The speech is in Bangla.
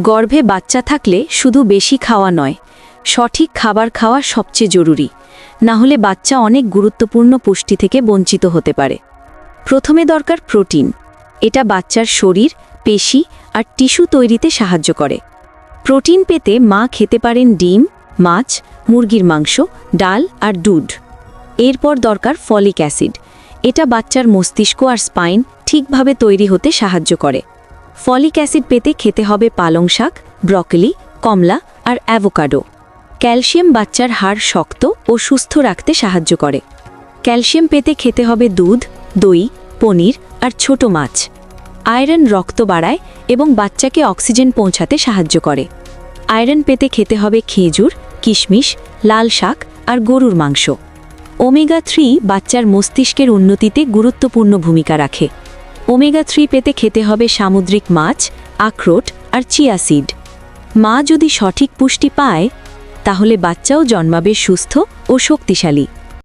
গর্ভে বাচ্চা থাকলে শুধু বেশি খাওয়া নয়, সঠিক খাবার খাওয়া সবচেয়ে জরুরি, না হলে বাচ্চা অনেক গুরুত্বপূর্ণ পুষ্টি থেকে বঞ্চিত হতে পারে। প্রথমে দরকার প্রোটিন। এটা বাচ্চার শরীর, পেশি আর টিস্যু তৈরিতে সাহায্য করে। প্রোটিন পেতে মা খেতে পারেন ডিম, মাছ, মুরগির মাংস, ডাল আর দুধ। এরপর দরকার ফলিক অ্যাসিড। এটা বাচ্চার মস্তিষ্ক আর স্পাইন ঠিকভাবে তৈরি হতে সাহায্য করে। ফলিক অ্যাসিড পেতে খেতে হবে পালং শাক, ব্রকলি, কমলা আর অ্যাভোকাডো। ক্যালসিয়াম বাচ্চার হাড় শক্ত ও সুস্থ রাখতে সাহায্য করে। ক্যালসিয়াম পেতে খেতে হবে দুধ, দই, পনির আর ছোট মাছ। আয়রন রক্ত বাড়ায় এবং বাচ্চাকে অক্সিজেন পৌঁছাতে সাহায্য করে। আয়রন পেতে খেতে হবে খেজুর, কিশমিশ, লাল শাক আর গরুর মাংস। ওমেগা-3 বাচ্চার মস্তিষ্কের উন্নতিতে গুরুত্বপূর্ণ ভূমিকা রাখে। ওমেগা-3 পেতে খেতে হবে সামুদ্রিক মাছ, আখরোট আর চিয়া সিড। মা যদি সঠিক পুষ্টি পায়, তাহলে বাচ্চাও জন্মাবে সুস্থ ও শক্তিশালী।